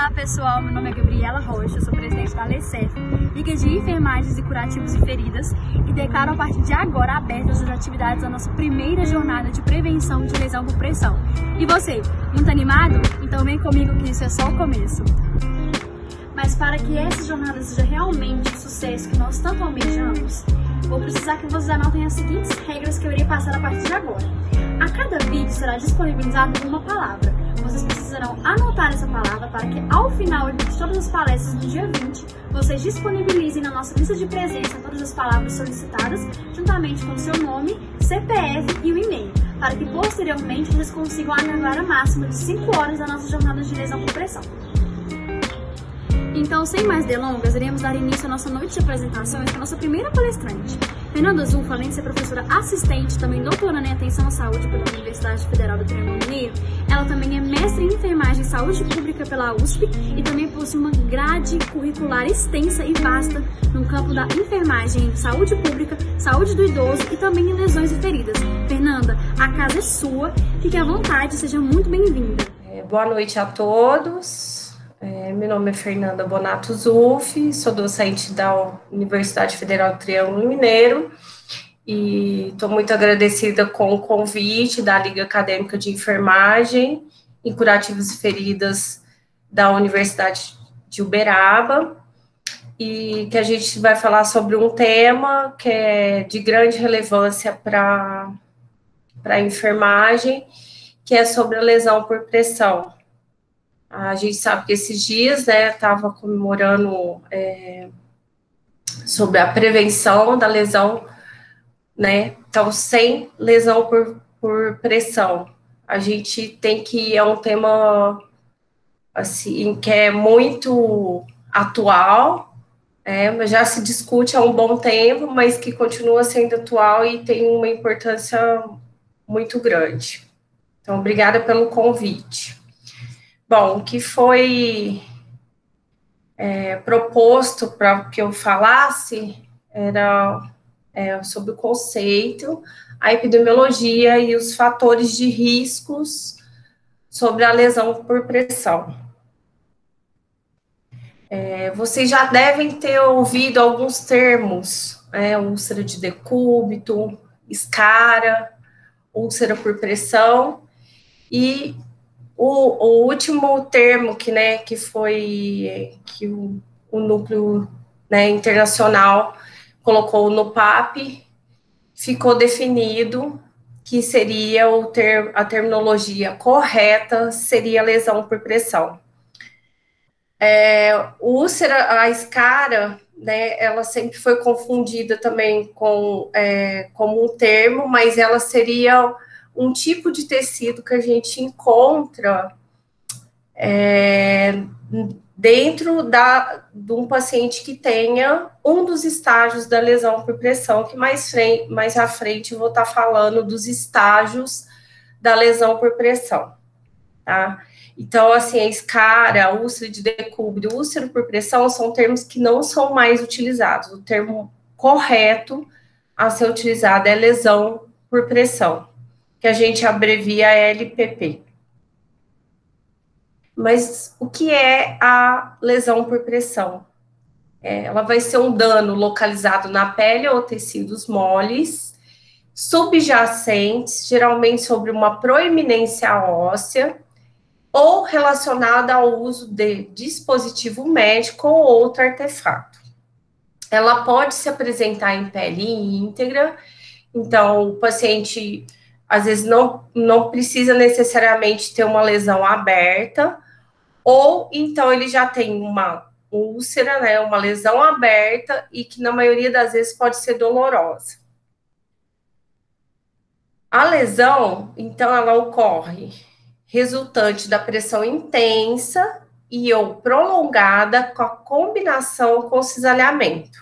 Olá pessoal, meu nome é Gabriela Rocha, sou presidente da LECEF, Liga de Enfermagens e Curativos e Feridas, e declaro a partir de agora abertas as atividades da nossa primeira jornada de prevenção de lesão por pressão. E você, muito animado? Então vem comigo que isso é só o começo. Mas para que essa jornada seja realmente o sucesso que nós tanto almejamos, vou precisar que vocês anotem as seguintes regras que eu irei passar a partir de agora. A cada vídeo será disponibilizado uma palavra. Vocês precisarão anotar essa palavra para que, ao final de todas as palestras do dia 20, vocês disponibilizem na nossa lista de presença todas as palavras solicitadas, juntamente com o seu nome, CPF e o e-mail, para que, posteriormente, vocês consigam alargar a máxima de 5 horas da nossa jornada de lesão por pressão. Então, sem mais delongas, iremos dar início à nossa noite de apresentações com a nossa primeira palestrante. Fernanda Zulfo, além de ser professora assistente, também doutoranda em atenção à saúde pela Universidade Federal do Triângulo Mineiro, ela também é mestre em enfermagem e saúde pública pela USP e também possui uma grade curricular extensa e vasta no campo da enfermagem em saúde pública, saúde do idoso e também em lesões e feridas. Fernanda, a casa é sua, fique à vontade, seja muito bem-vinda. Boa noite a todos. Meu nome é Fernanda Bonato Zulfi, sou docente da Universidade Federal do Triângulo Mineiro e estou muito agradecida com o convite da Liga Acadêmica de Enfermagem e Curativos e Feridas da Universidade de Uberaba, e que a gente vai falar sobre um tema que é de grande relevância para a enfermagem, que é sobre a lesão por pressão. A gente sabe que esses dias, estava comemorando sobre a prevenção da lesão, então, sem lesão por pressão. A gente tem que, é um tema, assim, que é muito atual, mas já se discute há um bom tempo, mas que continua sendo atual e tem uma importância muito grande. Então, obrigada pelo convite. Bom, o que foi proposto para que eu falasse era sobre o conceito, a epidemiologia e os fatores de riscos sobre a lesão por pressão. Vocês já devem ter ouvido alguns termos, úlcera de decúbito, escara, úlcera por pressão, e o último termo que foi que o núcleo internacional colocou no PAP, ficou definido que seria a terminologia correta seria lesão por pressão. Úlcera, a escara, ela sempre foi confundida também como um termo, mas ela seria um tipo de tecido que a gente encontra dentro de um paciente que tenha um dos estágios da lesão por pressão, que mais à frente eu vou estar falando dos estágios da lesão por pressão, tá? Então, assim, a escara, a úlcera de decúbito, úlcera por pressão são termos que não são mais utilizados. O termo correto a ser utilizado é lesão por pressão, que a gente abrevia LPP. Mas o que é a lesão por pressão? Ela vai ser um dano localizado na pele ou tecidos moles, subjacentes, geralmente sobre uma proeminência óssea, ou relacionada ao uso de dispositivo médico ou outro artefato. Ela pode se apresentar em pele íntegra, então o paciente às vezes não precisa necessariamente ter uma lesão aberta, ou então ele já tem uma úlcera, uma lesão aberta, e que na maioria das vezes pode ser dolorosa. A lesão, então, ela ocorre resultante da pressão intensa e ou prolongada com a combinação com cisalhamento.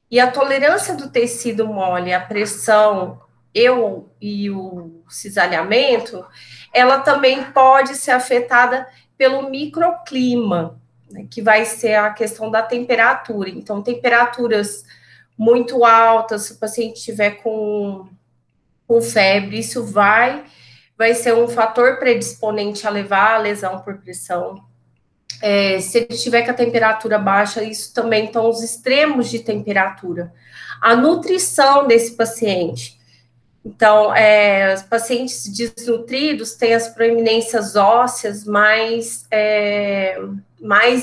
E a tolerância do tecido mole à pressão e o cisalhamento, ela também pode ser afetada pelo microclima, que vai ser a questão da temperatura. Então, temperaturas muito altas, se o paciente estiver com febre, isso vai ser um fator predisponente a levar a lesão por pressão. Se ele tiver com a temperatura baixa, isso também estão os extremos de temperatura. A nutrição desse paciente. Então, os pacientes desnutridos têm as proeminências ósseas mais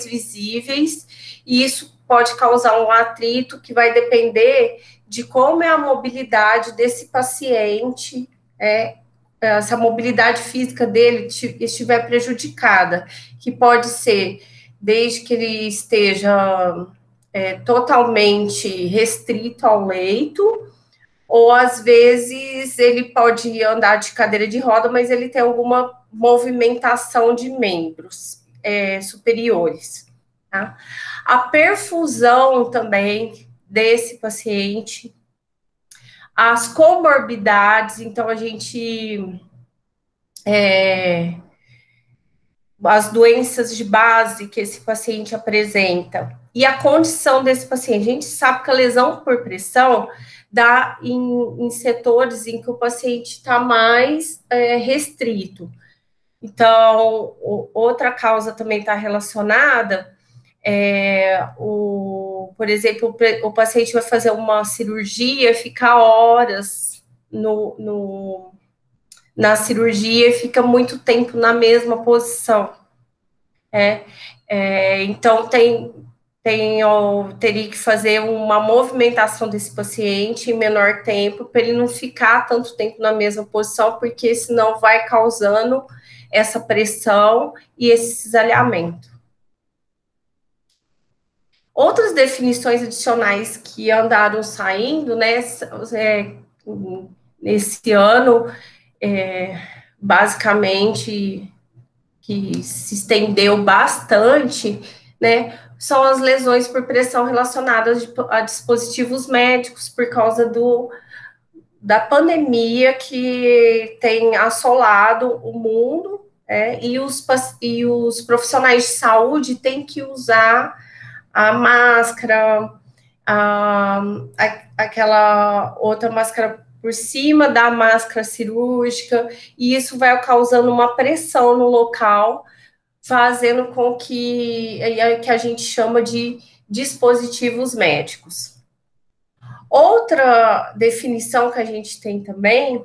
visíveis, e isso pode causar um atrito que vai depender de como é a mobilidade desse paciente, se a mobilidade física dele estiver prejudicada, que pode ser desde que ele esteja totalmente restrito ao leito, ou às vezes ele pode andar de cadeira de roda, mas ele tem alguma movimentação de membros superiores. Tá? A perfusão também desse paciente, as comorbidades, então a gente as doenças de base que esse paciente apresenta e a condição desse paciente. A gente sabe que a lesão por pressão dá em setores em que o paciente está mais restrito. Então, outra causa também está relacionada, por exemplo, o paciente vai fazer uma cirurgia, ficar horas na cirurgia e fica muito tempo na mesma posição. Então, teria que fazer uma movimentação desse paciente em menor tempo, para ele não ficar tanto tempo na mesma posição, porque senão vai causando essa pressão e esse cisalhamento. Outras definições adicionais que andaram saindo, né, nesse ano, basicamente, que se estendeu bastante, né, são as lesões por pressão relacionadas a dispositivos médicos por causa da pandemia que tem assolado o mundo, e os profissionais de saúde têm que usar a máscara, aquela outra máscara por cima da máscara cirúrgica, e isso vai causando uma pressão no local, fazendo com que a gente chama de dispositivos médicos. Outra definição que a gente tem também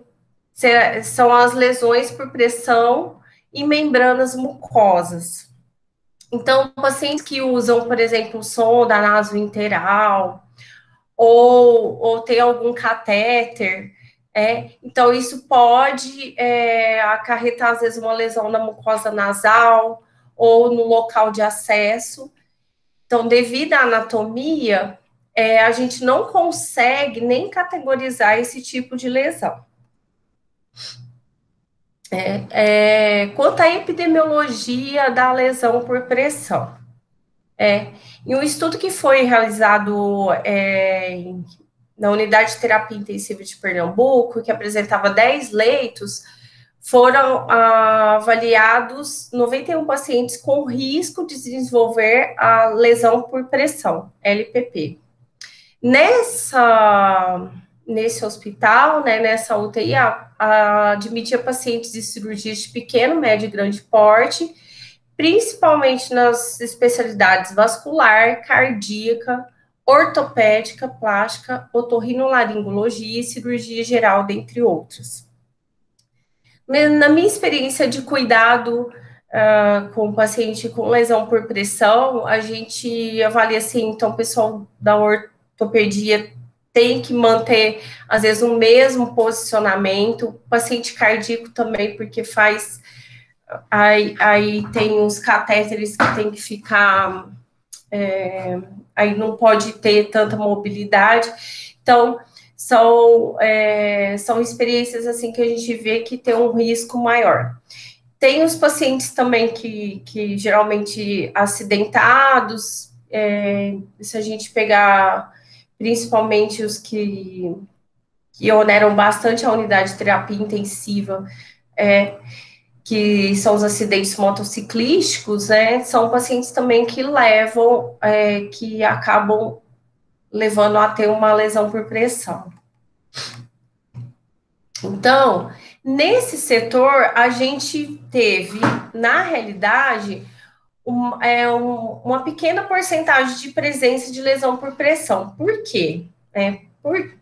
são as lesões por pressão em membranas mucosas. Então, pacientes que usam, por exemplo, sonda nasointeral ou tem algum catéter, então isso pode acarretar, às vezes, uma lesão na mucosa nasal ou no local de acesso. Então, devido à anatomia, a gente não consegue nem categorizar esse tipo de lesão. Quanto à epidemiologia da lesão por pressão, em um estudo que foi realizado na Unidade de Terapia Intensiva de Pernambuco, que apresentava 10 leitos, foram avaliados 91 pacientes com risco de desenvolver a lesão por pressão, LPP. Nesse hospital, né, nessa UTI, admitia pacientes de cirurgias de pequeno, médio e grande porte, principalmente nas especialidades vascular, cardíaca, ortopédica, plástica, otorrinolaringologia e cirurgia geral, dentre outras. Na minha experiência de cuidado com o paciente com lesão por pressão, a gente avalia assim, então o pessoal da ortopedia tem que manter, às vezes, o mesmo posicionamento, o paciente cardíaco também, porque faz, aí tem os catéteres que tem que ficar, aí não pode ter tanta mobilidade, então, são experiências, assim, que a gente vê que tem um risco maior. Tem os pacientes também que geralmente acidentados, se a gente pegar principalmente os que oneram bastante a unidade de terapia intensiva, que são os acidentes motociclísticos, são pacientes também que que acabam levando a ter uma lesão por pressão. Então, nesse setor, a gente teve, na realidade, uma pequena porcentagem de presença de lesão por pressão. Por quê?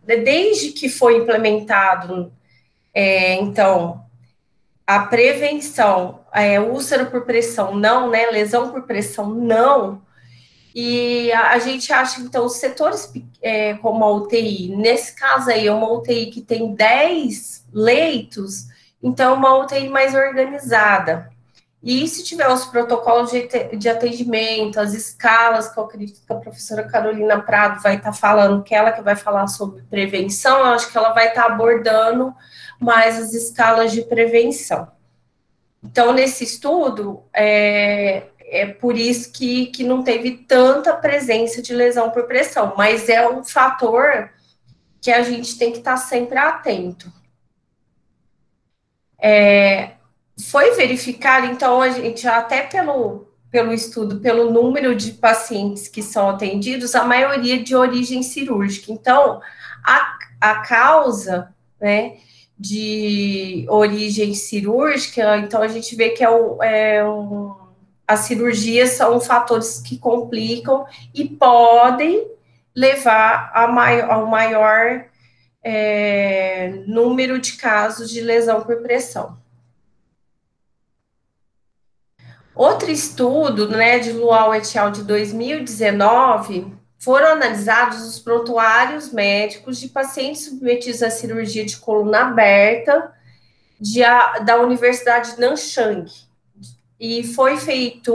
Desde que foi implementado, então, a prevenção, úlcera por pressão não, né? Lesão por pressão não. E a gente acha, então, os setores como a UTI, nesse caso aí, é uma UTI que tem 10 leitos, então é uma UTI mais organizada. E se tiver os protocolos de atendimento, as escalas, que eu acredito que a professora Carolina Prado vai estar falando, que ela que vai falar sobre prevenção, eu acho que ela vai estar abordando mais as escalas de prevenção. Então, nesse estudo, é por isso que não teve tanta presença de lesão por pressão, mas é um fator que a gente tem que estar sempre atento. Foi verificado, então, a gente, até pelo estudo, pelo número de pacientes que são atendidos, a maioria de origem cirúrgica. Então, a causa, né, de origem cirúrgica, então a gente vê que as cirurgias são fatores que complicam e podem levar ao maior número de casos de lesão por pressão. Outro estudo, né, de Luau et al. De 2019, foram analisados os prontuários médicos de pacientes submetidos à cirurgia de coluna aberta da Universidade de Nanchang. E foi feito,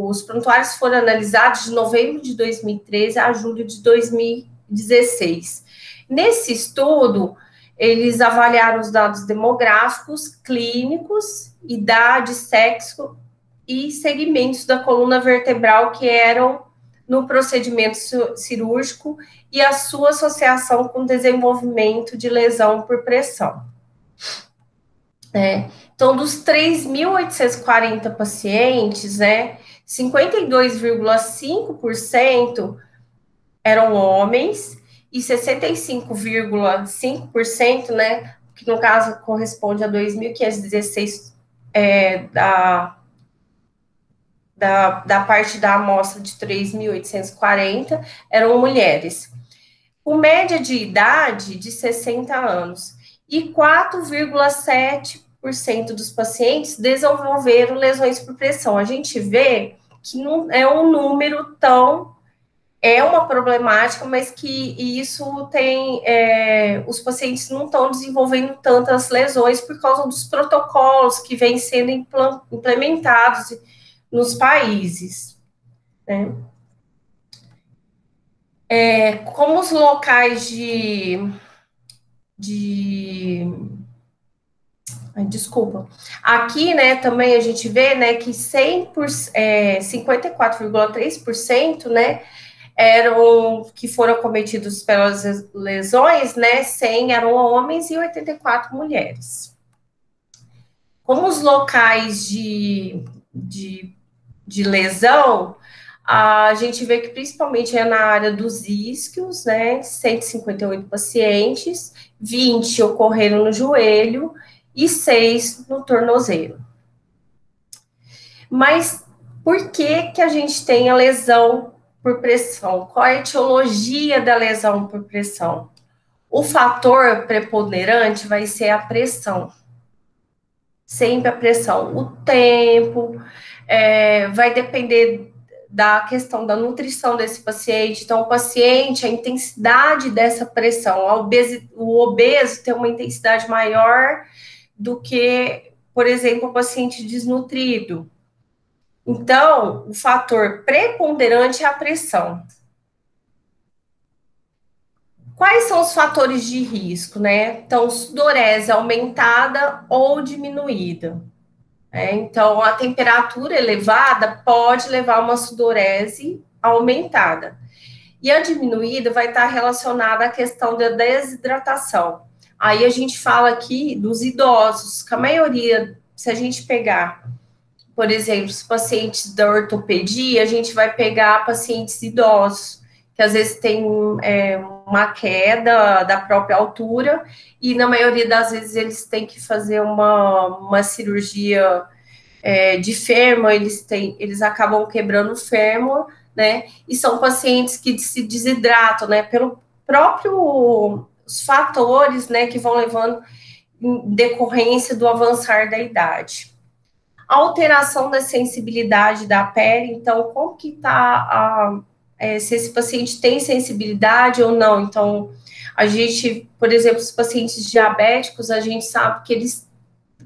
os prontuários foram analisados de novembro de 2013 a julho de 2016. Nesse estudo, eles avaliaram os dados demográficos, clínicos, idade, sexo e segmentos da coluna vertebral que eram no procedimento cirúrgico e a sua associação com desenvolvimento de lesão por pressão. Então, dos 3.840 pacientes, 52,5% eram homens e 65,5%, que no caso corresponde a 2.516 da parte da amostra de 3.840, eram mulheres, com média de idade de 60 anos, e 4,7% dos pacientes desenvolveram lesões por pressão. A gente vê que não é um número tão... É uma problemática, mas que isso tem... os pacientes não estão desenvolvendo tantas lesões por causa dos protocolos que vêm sendo implementados nos países, né? Como os locais desculpa. Aqui, também a gente vê, que 54,3%, eram que foram cometidos pelas lesões, 100 eram homens e 84 mulheres. Como os locais de lesão, a gente vê que principalmente é na área dos isquios, 158 pacientes, 20 ocorreram no joelho e 6 no tornozelo. Mas por que a gente tem a lesão por pressão? Qual é a etiologia da lesão por pressão? O fator preponderante vai ser a pressão. Sempre a pressão. O tempo, vai depender da questão da nutrição desse paciente. Então, o paciente, a intensidade dessa pressão, o obeso tem uma intensidade maior do que, por exemplo, o paciente desnutrido. Então, o fator preponderante é a pressão. Quais são os fatores de risco, Então, sudorese aumentada ou diminuída. Então, a temperatura elevada pode levar a uma sudorese aumentada. E a diminuída vai estar relacionada à questão da desidratação. Aí a gente fala aqui dos idosos, que a maioria, se a gente pegar, por exemplo, os pacientes da ortopedia, a gente vai pegar pacientes idosos, que às vezes tem uma queda da própria altura, e na maioria das vezes eles têm que fazer uma cirurgia de fêmur, eles acabam quebrando o fêmur, né? E são pacientes que se desidratam, né? Pelo próprio os fatores, né, que vão levando em decorrência do avançar da idade. A alteração da sensibilidade da pele, então, como que está se esse paciente tem sensibilidade ou não? Então, a gente, por exemplo, os pacientes diabéticos, a gente sabe que eles,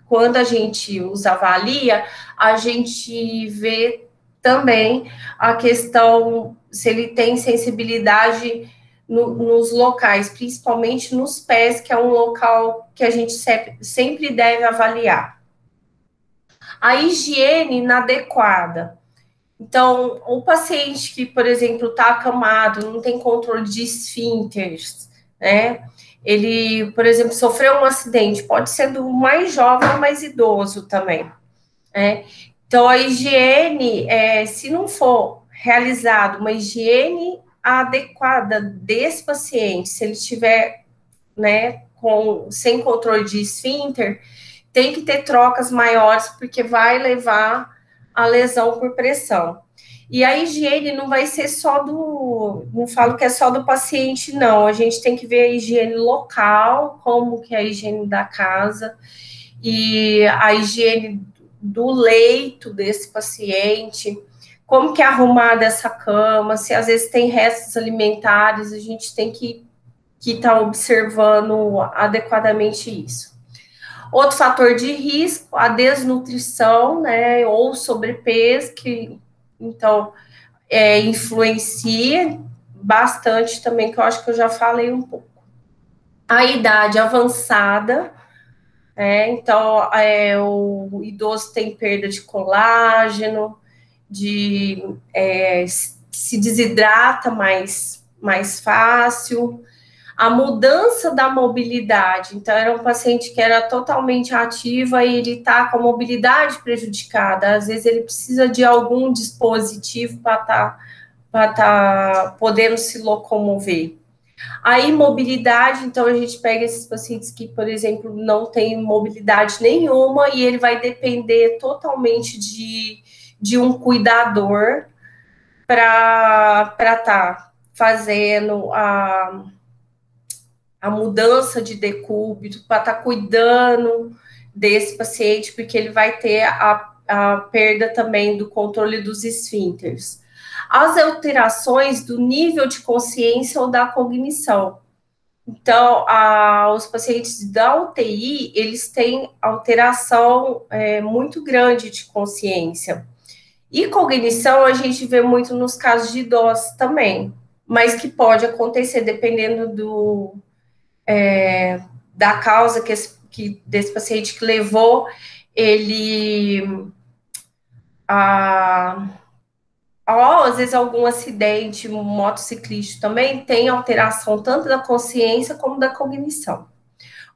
quando a gente os avalia, a gente vê também a questão se ele tem sensibilidade nos locais, principalmente nos pés, que é um local que a gente sempre deve avaliar. A higiene inadequada. Então, o paciente que, por exemplo, está acamado, não tem controle de esfínteres, né? Ele, por exemplo, sofreu um acidente, pode ser do mais jovem ou mais idoso também, né? Então, a higiene, se não for realizada uma higiene adequada desse paciente, se ele estiver, né, sem controle de esfíncter, tem que ter trocas maiores, porque vai levar a lesão por pressão. E a higiene não vai ser só não falo que é só do paciente, não. A gente tem que ver a higiene local, como que é a higiene da casa, e a higiene do leito desse paciente, como que é arrumada essa cama, se às vezes tem restos alimentares, a gente tem que estar observando adequadamente isso. Outro fator de risco, a desnutrição, né, ou sobrepeso, que então influencia bastante também, que eu acho que eu já falei um pouco. A idade avançada, então o idoso tem perda de colágeno, se desidrata mais fácil. A mudança da mobilidade, então era um paciente que era totalmente ativa e ele está com a mobilidade prejudicada, às vezes ele precisa de algum dispositivo para tá podendo se locomover. A imobilidade, então a gente pega esses pacientes que, por exemplo, não têm mobilidade nenhuma e ele vai depender totalmente de um cuidador para estar fazendo a mudança de decúbito, para estar cuidando desse paciente, porque ele vai ter a perda também do controle dos esfínteres. As alterações do nível de consciência ou da cognição. Então, os pacientes da UTI, eles têm alteração muito grande de consciência. E cognição a gente vê muito nos casos de idosos também, mas que pode acontecer dependendo da causa desse paciente que levou ele às vezes algum acidente motociclístico também tem alteração tanto da consciência como da cognição.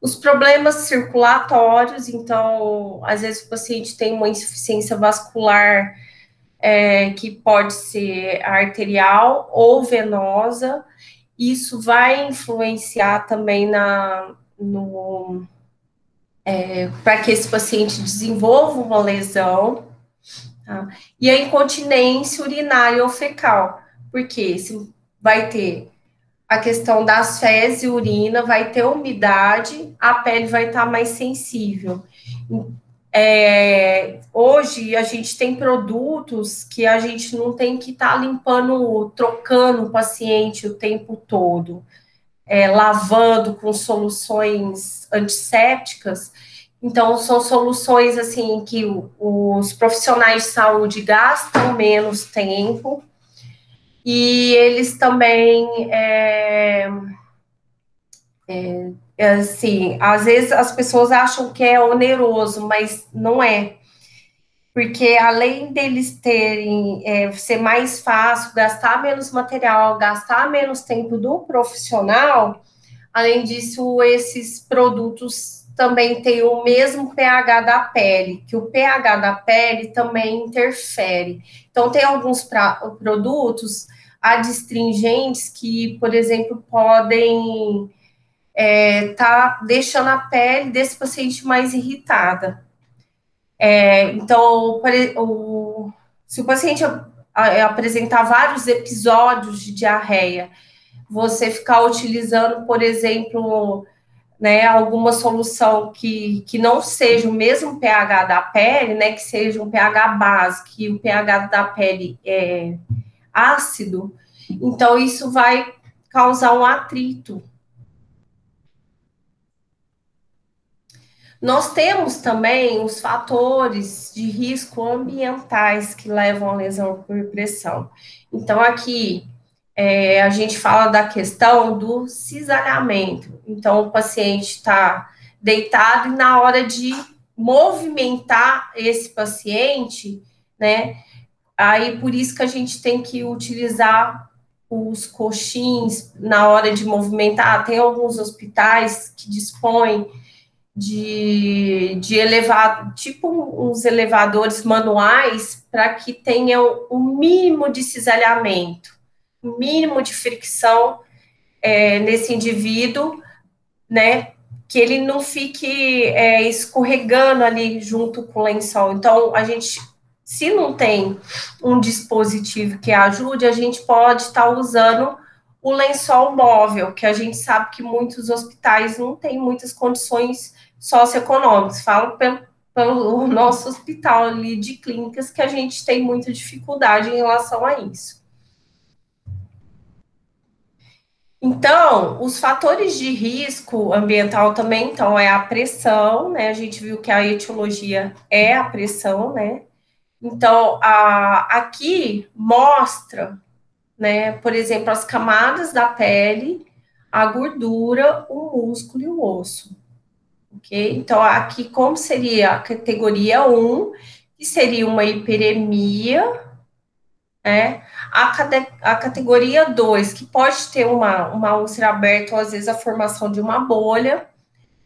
Os problemas circulatórios, então, às vezes o paciente tem uma insuficiência vascular que pode ser arterial ou venosa, isso vai influenciar também para que esse paciente desenvolva uma lesão, tá? E a incontinência urinária ou fecal, porque vai ter a questão das fezes e urina, vai ter umidade, a pele vai estar mais sensível. Hoje a gente tem produtos que a gente não tem que estar limpando, trocando o paciente o tempo todo, lavando com soluções antissépticas. Então, são soluções assim que os profissionais de saúde gastam menos tempo e eles também assim, às vezes as pessoas acham que é oneroso, mas não é. Porque além deles terem, ser mais fácil, gastar menos material, gastar menos tempo do profissional, além disso, esses produtos também têm o mesmo pH da pele, que o pH da pele também interfere. Então, tem alguns produtos adstringentes que, por exemplo, podem tá deixando a pele desse paciente mais irritada. Então, se o paciente apresentar vários episódios de diarreia, você ficar utilizando, por exemplo, né, alguma solução que não seja o mesmo pH da pele, né, que seja um pH base, que o pH da pele é ácido, então isso vai causar um atrito. Nós temos também os fatores de risco ambientais que levam à lesão por pressão. Então, aqui, a gente fala da questão do cisalhamento. Então, o paciente está deitado e na hora de movimentar esse paciente, né? Aí, por isso que a gente tem que utilizar os coxins na hora de movimentar. Tem alguns hospitais que dispõem de elevado, tipo uns elevadores manuais, para que tenha o mínimo de cisalhamento, o mínimo de fricção nesse indivíduo, né? Que ele não fique escorregando ali junto com o lençol. Então, a gente, se não tem um dispositivo que ajude, a gente pode estar usando o lençol móvel, que a gente sabe que muitos hospitais não têm muitas condições socioeconômicas. Falo pelo nosso hospital ali de clínicas que a gente tem muita dificuldade em relação a isso. Então, os fatores de risco ambiental também, então, é a pressão, né? A gente viu que a etiologia é a pressão, né? Então, aqui mostra, né, por exemplo, as camadas da pele, a gordura, o músculo e o osso, ok? Então, aqui como seria a categoria 1, que seria uma hiperemia, né? A categoria 2, que pode ter uma úlcera aberta, ou às vezes a formação de uma bolha.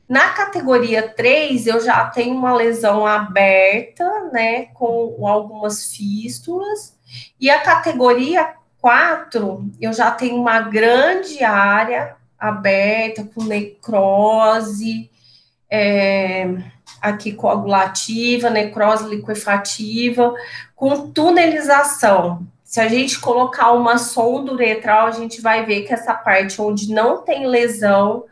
Na categoria 3, eu já tenho uma lesão aberta, né, com algumas fístulas. E a categoria 4, eu já tenho uma grande área aberta, com necrose, aqui coagulativa, necrose liquefativa, com tunelização. Se a gente colocar uma sonda uretral, a gente vai ver que essa parte onde não tem lesão,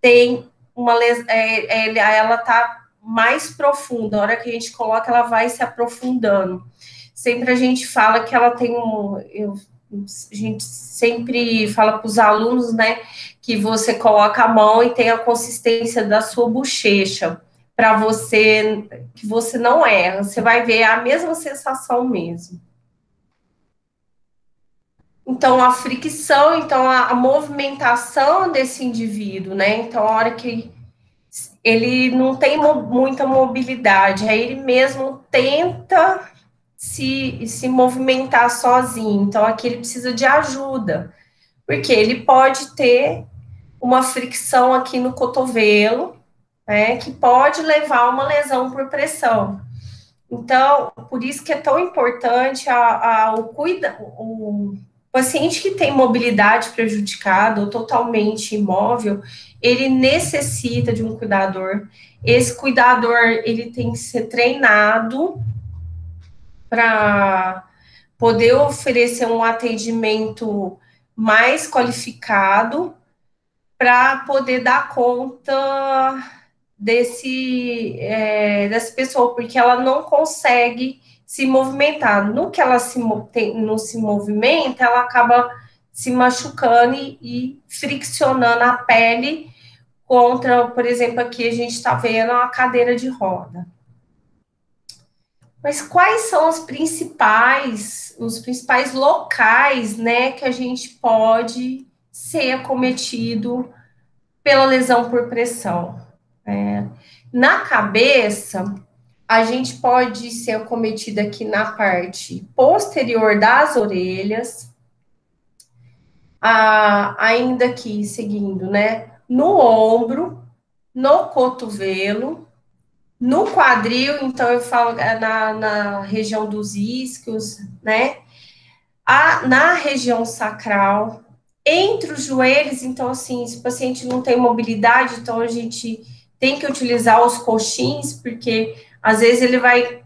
tem uma lesão, ela tá mais profunda. A hora que a gente coloca, ela vai se aprofundando. Sempre a gente fala que ela tem a gente sempre fala para os alunos, né, que você coloca a mão e tem a consistência da sua bochecha, para você, que você não erra, você vai ver a mesma sensação mesmo. Então, a fricção, então, a movimentação desse indivíduo, né, então, a hora que ele não tem muita mobilidade, aí ele mesmo tenta se movimentar sozinho, então aqui ele precisa de ajuda, porque ele pode ter uma fricção aqui no cotovelo, né, que pode levar a uma lesão por pressão. Então, por isso que é tão importante o paciente que tem mobilidade prejudicada ou totalmente imóvel, ele necessita de um cuidador. Esse cuidador, ele tem que ser treinado para poder oferecer um atendimento mais qualificado para poder dar conta dessa pessoa, porque ela não consegue se movimentar. No que ela não se movimenta, ela acaba se machucando e friccionando a pele contra, por exemplo, aqui a gente está vendo a cadeira de roda. Mas quais são os principais locais, né, que a gente pode ser acometido pela lesão por pressão? Na cabeça, a gente pode ser acometido aqui na parte posterior das orelhas, ainda aqui seguindo, né, no ombro, no cotovelo, no quadril, então eu falo na região dos isquios, né? Na região sacral, entre os joelhos, então, assim, se o paciente não tem mobilidade, então a gente tem que utilizar os coxins, porque Às vezes ele vai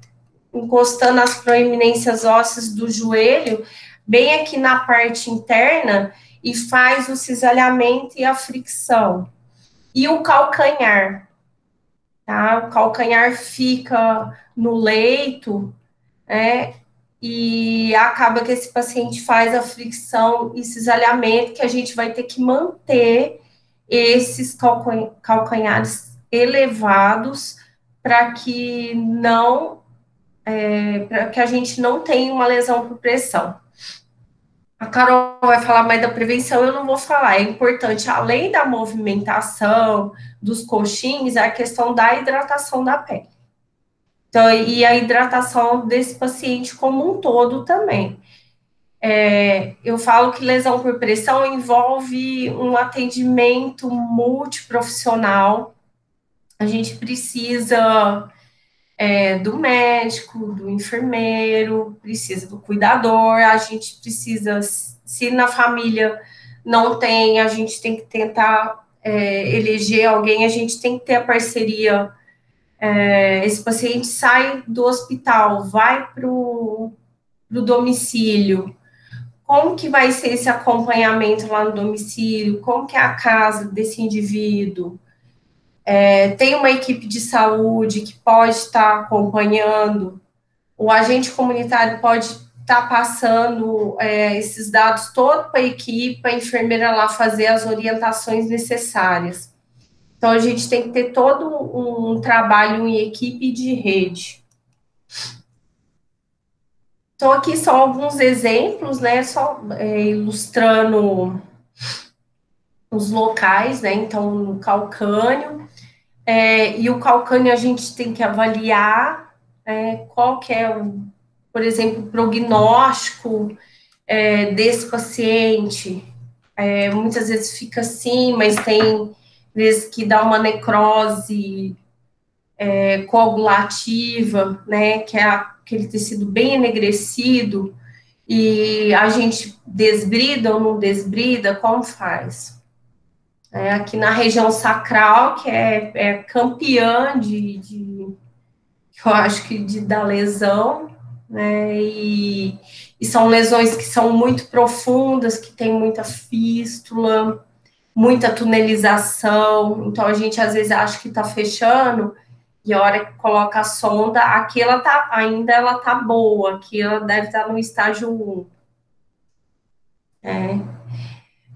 encostando as proeminências ósseas do joelho, bem aqui na parte interna, e faz o cisalhamento e a fricção. E o calcanhar, tá? O calcanhar fica no leito, né? E acaba que esse paciente faz a fricção e cisalhamento, que a gente vai ter que manter esses calcanhares elevados para que não, para que a gente não tenha uma lesão por pressão. A Carol vai falar mais da prevenção, eu não vou falar. É importante, além da movimentação, dos coxins, a questão da hidratação da pele. Então, e a hidratação desse paciente como um todo também. Eu falo que lesão por pressão envolve um atendimento multiprofissional. A gente precisa do médico, do enfermeiro, precisa do cuidador, a gente precisa, se na família não tem, a gente tem que tentar eleger alguém, a gente tem que ter a parceria. Esse paciente sai do hospital, vai para o domicílio. Como que vai ser esse acompanhamento lá no domicílio? Como que é a casa desse indivíduo? Tem uma equipe de saúde que pode estar acompanhando, o agente comunitário pode estar passando esses dados todo para a equipe, a enfermeira lá fazer as orientações necessárias. Então, a gente tem que ter todo um trabalho em equipe de rede. Então, aqui são alguns exemplos, né, só ilustrando os locais, né, então, no calcânio, e o calcânio a gente tem que avaliar qual que é, por exemplo, o prognóstico desse paciente. Muitas vezes fica assim, mas tem vezes que dá uma necrose coagulativa, né, que é aquele tecido bem enegrecido, e a gente desbrida ou não desbrida, como faz? Aqui na região sacral, que é campeã eu acho que da lesão, né, e são lesões que são muito profundas, que tem muita fístula, muita tunelização, então a gente às vezes acha que está fechando, e a hora que coloca a sonda, aqui ela tá boa, aqui ela deve estar no estágio 1.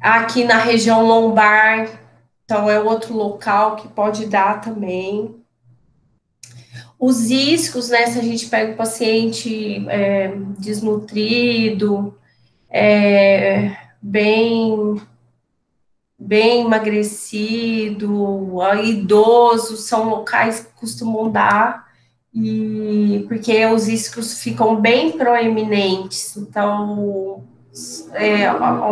Aqui na região lombar, então é outro local que pode dar também. Os iscos, né, se a gente pega o paciente desnutrido, bem emagrecido, idoso, são locais que costumam dar, porque os iscos ficam bem proeminentes, então,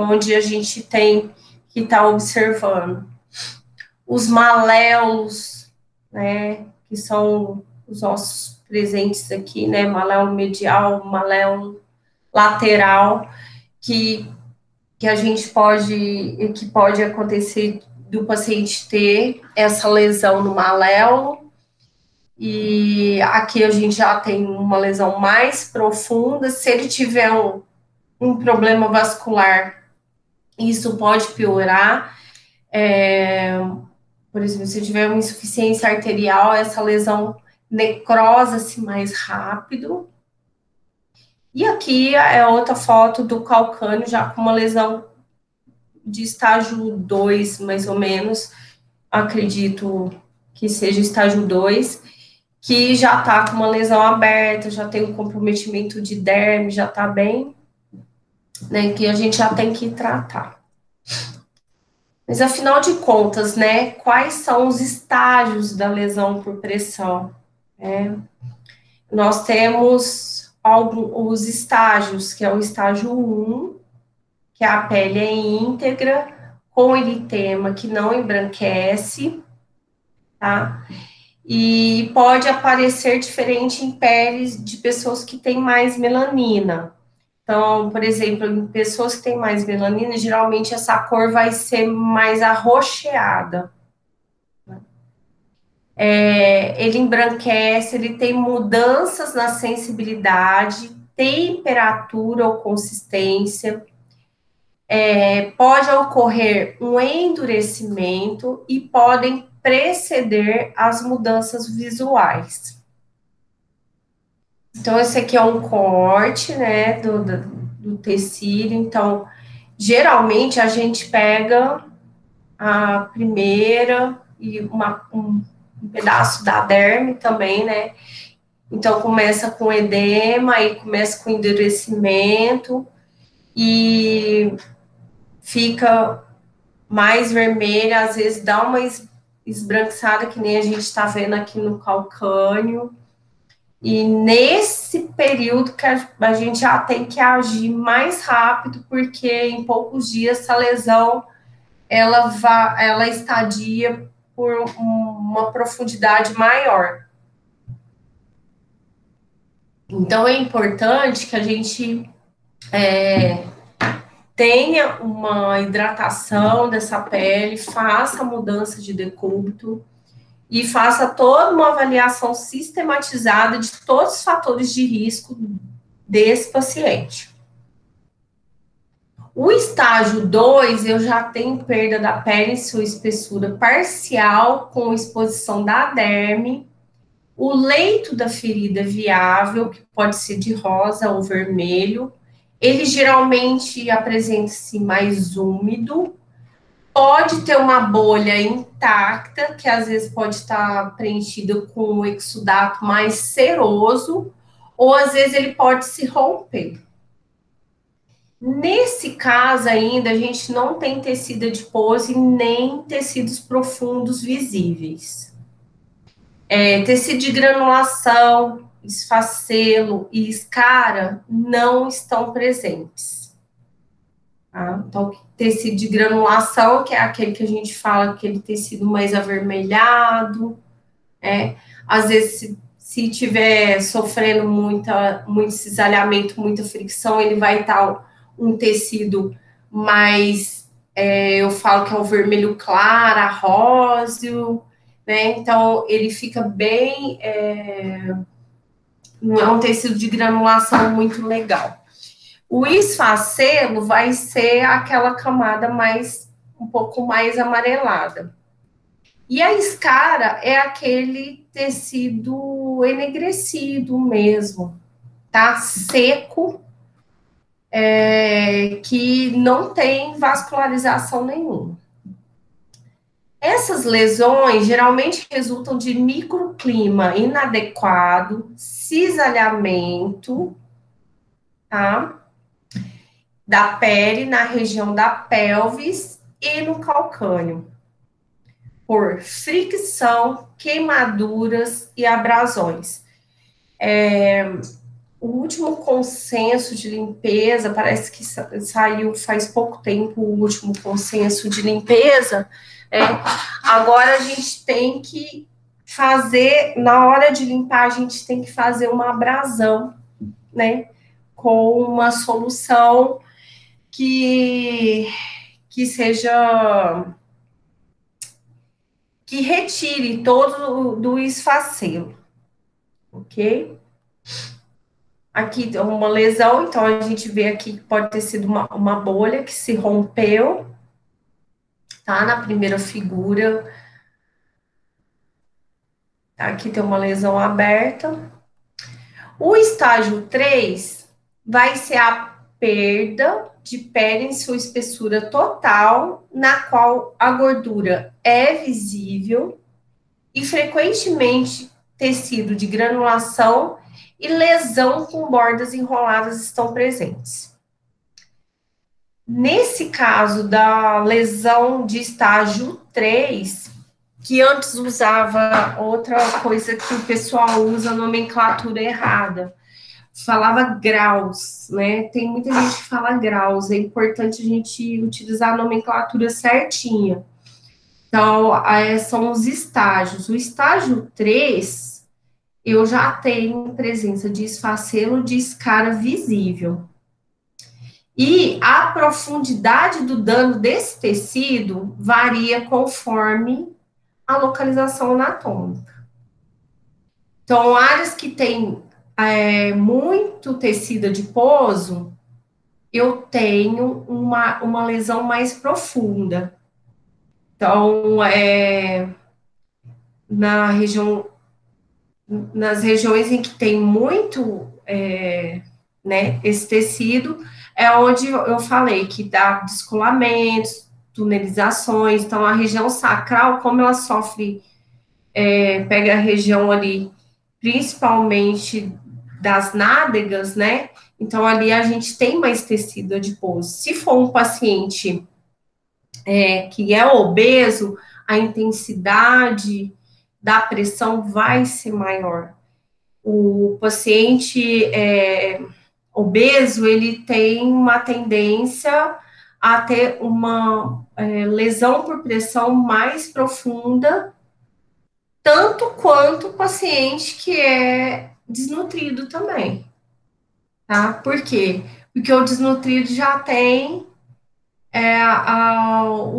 onde a gente tem que estar observando. Os maléolos, né, que são os ossos presentes aqui, né, maléolo medial, maléolo lateral, que a gente pode acontecer do paciente ter essa lesão no maléolo, e aqui a gente já tem uma lesão mais profunda. Se ele tiver um problema vascular, isso pode piorar. Por exemplo, se tiver uma insuficiência arterial, essa lesão necrosa-se mais rápido. E aqui é outra foto do calcânio, já com uma lesão de estágio 2, mais ou menos, acredito que seja estágio 2, que já está com uma lesão aberta, já tem um comprometimento de derme, já está bem, né, que a gente já tem que tratar. Mas, afinal de contas, né, quais são os estágios da lesão por pressão? Nós temos os estágios, que é o estágio 1, que a pele é íntegra, com eritema que não embranquece, tá? E pode aparecer diferente em peles de pessoas que têm mais melanina. Então, por exemplo, em pessoas que têm mais melanina, geralmente essa cor vai ser mais arroxeada. Ele embranquece, ele tem mudanças na sensibilidade, temperatura ou consistência, pode ocorrer um endurecimento e podem preceder as mudanças visuais. Então, esse aqui é um corte, né, do tecido. Então, geralmente a gente pega a primeira e um pedaço da derme também, né? Então, começa com edema, aí começa com endurecimento e fica mais vermelha, às vezes dá uma esbranquiçada, que nem a gente está vendo aqui no calcânio. E nesse período que a gente já tem que agir mais rápido, porque em poucos dias essa lesão ela estadia por uma profundidade maior. Então é importante que a gente tenha uma hidratação dessa pele, faça a mudança de decúbito e faça toda uma avaliação sistematizada de todos os fatores de risco desse paciente. O estágio 2, eu já tenho perda da pele em sua espessura parcial com exposição da derme, o leito da ferida viável, que pode ser de rosa ou vermelho, ele geralmente apresenta-se mais úmido, pode ter uma bolha intacta, que às vezes pode estar preenchida com um exudato mais seroso, ou às vezes ele pode se romper. Nesse caso ainda, a gente não tem tecido adipose nem tecidos profundos visíveis. Tecido de granulação, esfacelo e escara não estão presentes. Tá? Então, tecido de granulação, que é aquele que a gente fala, aquele tecido mais avermelhado, às vezes, se tiver sofrendo muito cisalhamento, muita fricção, ele vai estar um tecido mais, eu falo que é o vermelho claro, róseo, né? Então, ele fica bem, não é um tecido de granulação muito legal. O esfacelo vai ser aquela camada um pouco mais amarelada. E a escara é aquele tecido enegrecido mesmo, tá? Seco, que não tem vascularização nenhuma. Essas lesões geralmente resultam de microclima inadequado, cisalhamento, tá? Da pele na região da pelvis e no calcânio, por fricção, queimaduras e abrasões. O último consenso de limpeza, parece que saiu faz pouco tempo o último consenso de limpeza, agora a gente tem que fazer, na hora de limpar, a gente tem que fazer uma abrasão, né, com uma solução que seja, que retire todo do esfacelo, ok? Aqui tem uma lesão, então a gente vê aqui que pode ter sido uma bolha que se rompeu, tá? Na primeira figura. Aqui tem uma lesão aberta. O estágio 3 vai ser a perda de pele em sua espessura total, na qual a gordura é visível e frequentemente tecido de granulação e lesão com bordas enroladas estão presentes. Nesse caso da lesão de estágio 3, que antes usava outra coisa que o pessoal usa, nomenclatura errada, falava graus, né? Tem muita gente que fala graus, é importante a gente utilizar a nomenclatura certinha. Então, são os estágios. O estágio 3, eu já tenho presença de esfacelo de escara visível. E a profundidade do dano desse tecido varia conforme a localização anatômica. Então, áreas que têm muito tecido adiposo, eu tenho uma lesão mais profunda. Então, na região, nas regiões em que tem muito, né, esse tecido, é onde eu falei que dá descolamentos, tunelizações. Então, a região sacral, como ela sofre, pega a região ali, principalmente das nádegas, né? Então, ali a gente tem mais tecido adiposo. Se for um paciente que é obeso, a intensidade da pressão vai ser maior. O paciente obeso, ele tem uma tendência a ter uma lesão por pressão mais profunda, tanto quanto o paciente que é desnutrido também, tá? Por quê? Porque o desnutrido já tem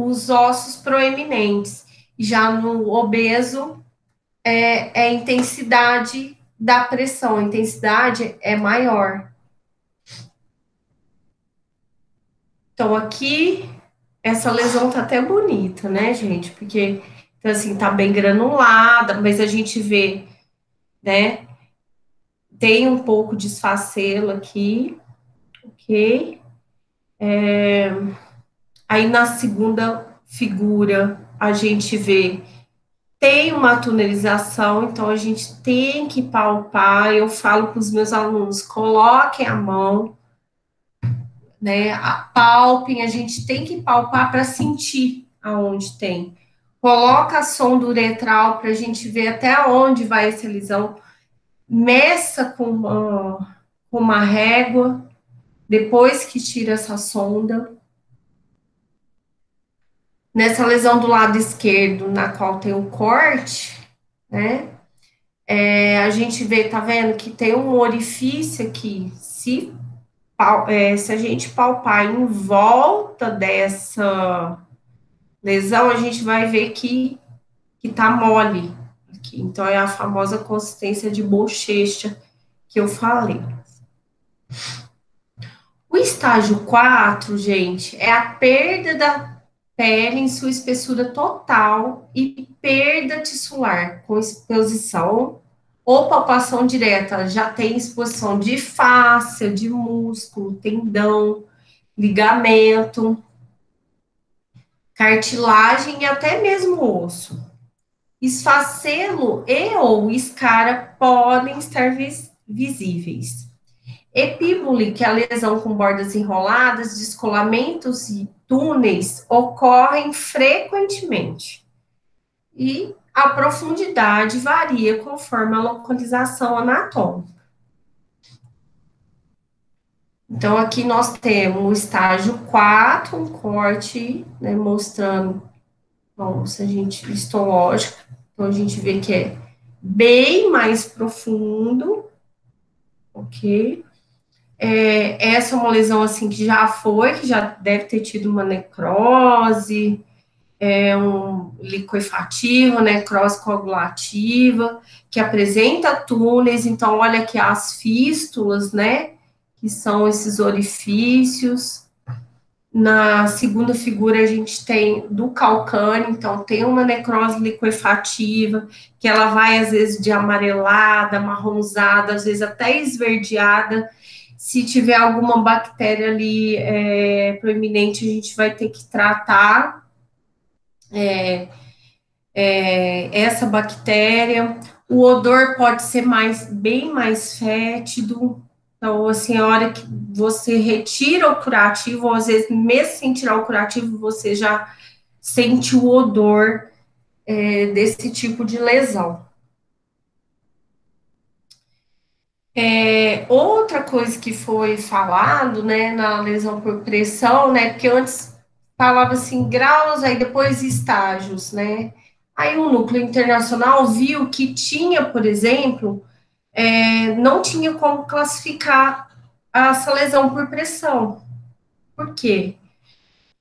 os ossos proeminentes, já no obeso é a intensidade da pressão, a intensidade é maior. Então, aqui, essa lesão tá até bonita, né, gente? Porque, então, assim, tá bem granulada, mas a gente vê, né, tem um pouco de esfacelo aqui, ok? Aí, na segunda figura, a gente vê, tem uma tunelização, então a gente tem que palpar. Eu falo para os meus alunos, coloquem a mão, né? Palpem, a gente tem que palpar para sentir aonde tem. Coloca a sonda uretral para a gente ver até onde vai essa lesão. Meça com uma régua, depois que tira essa sonda. Nessa lesão do lado esquerdo, na qual tem o corte, né? A gente vê, tá vendo, que tem um orifício aqui. Se a gente palpar em volta dessa lesão, a gente vai ver que tá mole aqui. Então, é a famosa consistência de bochecha que eu falei. O estágio 4, gente, é a perda da pele em sua espessura total e perda tissular, com exposição ou palpação direta. Já tem exposição de fáscia, de músculo, tendão, ligamento, cartilagem e até mesmo osso. Esfacelo e ou escara podem estar visíveis. Epíbole, que é a lesão com bordas enroladas, descolamentos e túneis, ocorrem frequentemente. E a profundidade varia conforme a localização anatômica. Então, aqui nós temos o estágio 4, um corte, né, mostrando, bom, se a gente, histológico, então a gente vê que é bem mais profundo, ok? Essa é uma lesão, assim, que já deve ter tido uma necrose, um liquefativa, necrose coagulativa, que apresenta túneis. Então, olha aqui as fístulas, né, que são esses orifícios. Na segunda figura, a gente tem do calcâneo, então tem uma necrose liquefativa, que ela vai, às vezes, de amarelada, marronzada, às vezes até esverdeada. Se tiver alguma bactéria ali proeminente, a gente vai ter que tratar essa bactéria. O odor pode ser bem mais fétido. Então, assim, a hora que você retira o curativo, ou às vezes, mesmo sem tirar o curativo, você já sente o odor desse tipo de lesão. Outra coisa que foi falado, né, na lesão por pressão, né, porque antes falava assim, graus, aí depois estágios, né, aí o núcleo internacional viu que tinha, por exemplo, não tinha como classificar essa lesão por pressão. Por quê?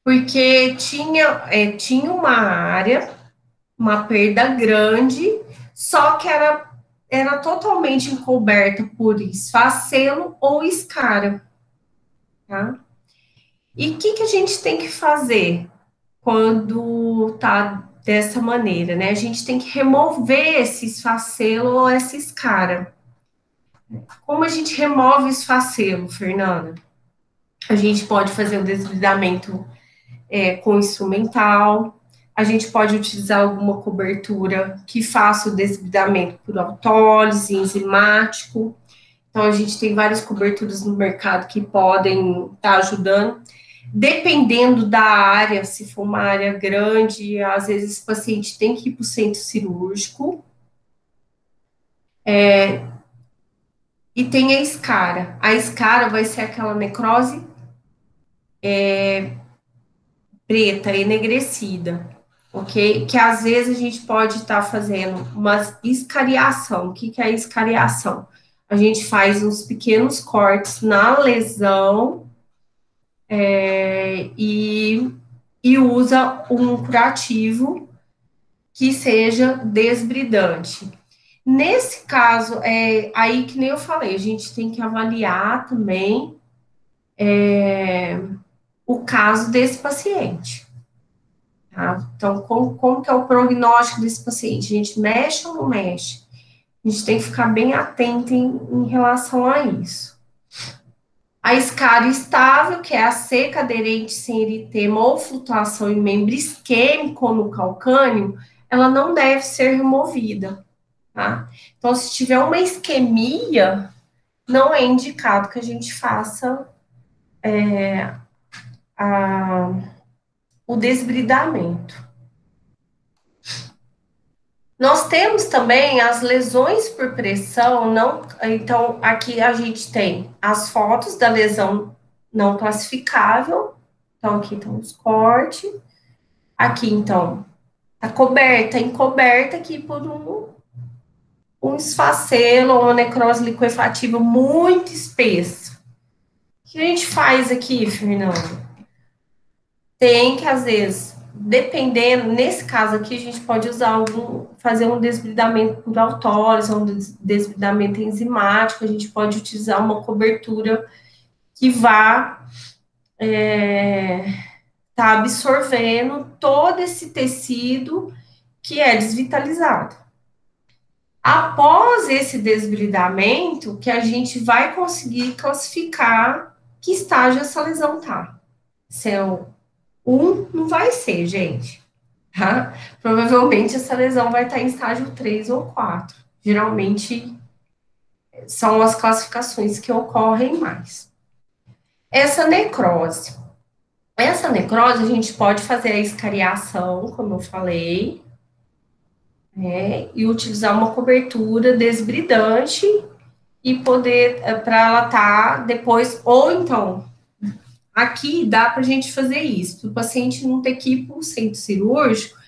Porque tinha uma área uma perda grande, só que era totalmente encoberta por esfacelo ou escara, tá? E o que a gente tem que fazer quando tá dessa maneira, né? A gente tem que remover esse esfacelo ou essa escara. Como a gente remove o esfacelo, Fernanda? A gente pode fazer o desbridamento com instrumental, a gente pode utilizar alguma cobertura que faça o desbridamento por autólise, enzimático. Então, a gente tem várias coberturas no mercado que podem estar ajudando. Dependendo da área, se for uma área grande, às vezes o paciente tem que ir para o centro cirúrgico. E tem a escara. A escara vai ser aquela necrose preta, enegrecida, ok? Que às vezes a gente pode estar fazendo uma escariação. O que é a escariação? A gente faz uns pequenos cortes na lesão e usa um curativo que seja desbridante. Nesse caso, aí que nem eu falei, a gente tem que avaliar também o caso desse paciente. Tá? Então, como que é o prognóstico desse paciente? A gente mexe ou não mexe? A gente tem que ficar bem atento em relação a isso. A escara estável, que é a seca aderente sem eritema ou flutuação em membro isquêmico no calcâneo, ela não deve ser removida, tá? Então, se tiver uma isquemia, não é indicado que a gente faça o desbridamento. Nós temos também as lesões por pressão, não, então aqui a gente tem as fotos da lesão não classificável, então aqui estão os cortes, aqui então tá coberta, encoberta aqui por um esfacelo ou uma necrose liquefativa muito espessa. O que a gente faz aqui, Fernando? Tem que, às vezes, dependendo, nesse caso aqui, a gente pode fazer um desbridamento por autólise, um desbridamento enzimático, a gente pode utilizar uma cobertura que vá tá absorvendo todo esse tecido que é desvitalizado. Após esse desbridamento, que a gente vai conseguir classificar que estágio essa lesão tá. Se é o 1, não vai ser, gente. Tá? Provavelmente essa lesão vai estar em estágio 3 ou 4. Geralmente são as classificações que ocorrem mais. Essa necrose a gente pode fazer a escariação, como eu falei, né, e utilizar uma cobertura desbridante e poder, para ela estar depois, ou então, aqui dá para a gente fazer isso, para o paciente não ter que ir para o centro cirúrgico,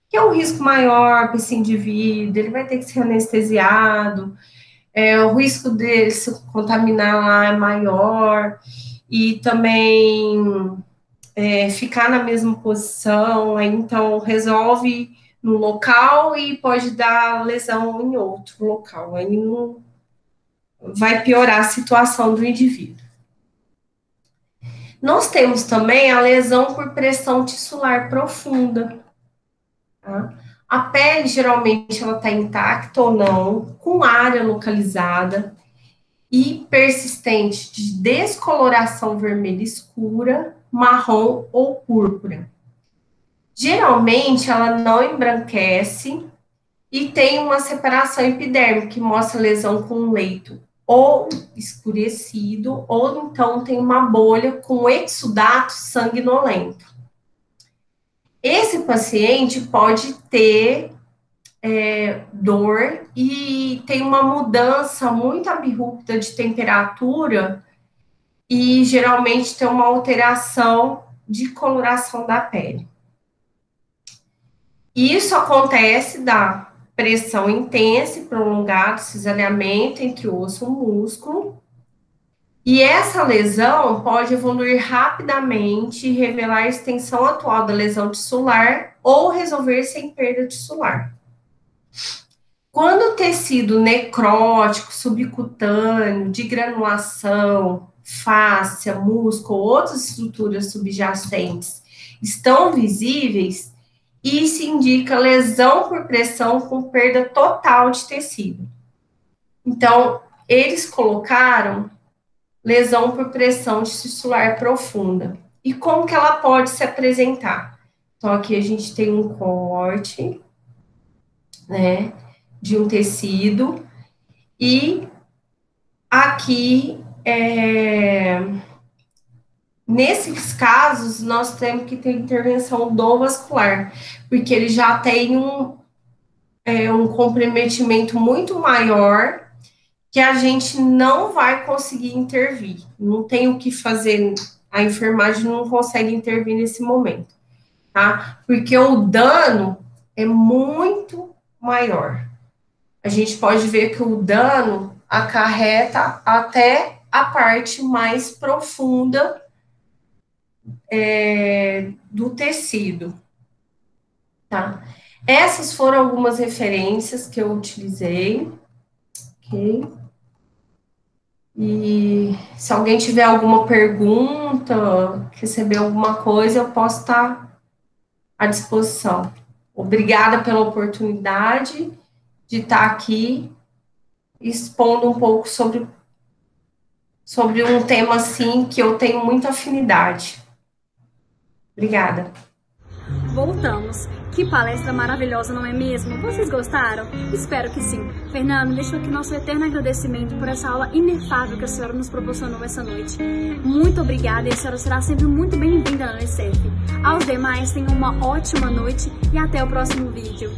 que é um risco maior para esse indivíduo, ele vai ter que ser anestesiado, o risco dele se contaminar lá é maior, e também ficar na mesma posição, aí então resolve no local e pode dar lesão em outro local, aí não vai piorar a situação do indivíduo. Nós temos também a lesão por pressão tissular profunda. Tá? A pele, geralmente, ela está intacta ou não, com área localizada e persistente de descoloração vermelha escura, marrom ou púrpura. Geralmente, ela não embranquece e tem uma separação epidérmica, que mostra lesão com um leito ou escurecido, ou então tem uma bolha com exudato sanguinolento. Esse paciente pode ter dor e tem uma mudança muito abrupta de temperatura e geralmente tem uma alteração de coloração da pele. Isso acontece da pressão intensa e prolongada, cisalhamento entre osso e músculo, E essa lesão pode evoluir rapidamente e revelar a extensão atual da lesão tissular ou resolver sem perda tissular. Quando o tecido necrótico, subcutâneo, de granulação, fáscia, músculo ou outras estruturas subjacentes estão visíveis, isso indica lesão por pressão com perda total de tecido. Então, eles colocaram lesão por pressão tissular profunda. E como que ela pode se apresentar? Então, aqui a gente tem um corte, né, de um tecido, e aqui, nesses casos, nós temos que ter intervenção do vascular, porque ele já tem um comprometimento muito maior, que a gente não vai conseguir intervir, não tem o que fazer, a enfermagem não consegue intervir nesse momento, tá? Porque o dano é muito maior. A gente pode ver que o dano acarreta até a parte mais profunda do tecido, tá? Essas foram algumas referências que eu utilizei, ok? E se alguém tiver alguma pergunta, receber alguma coisa, eu posso estar à disposição. Obrigada pela oportunidade de estar aqui expondo um pouco sobre um tema, assim, que eu tenho muita afinidade. Obrigada. Voltamos. Que palestra maravilhosa, não é mesmo? Vocês gostaram? Espero que sim. Fernando, deixo aqui nosso eterno agradecimento por essa aula inefável que a senhora nos proporcionou essa noite. Muito obrigada e a senhora será sempre muito bem-vinda na Unicef. Aos demais, tenham uma ótima noite e até o próximo vídeo.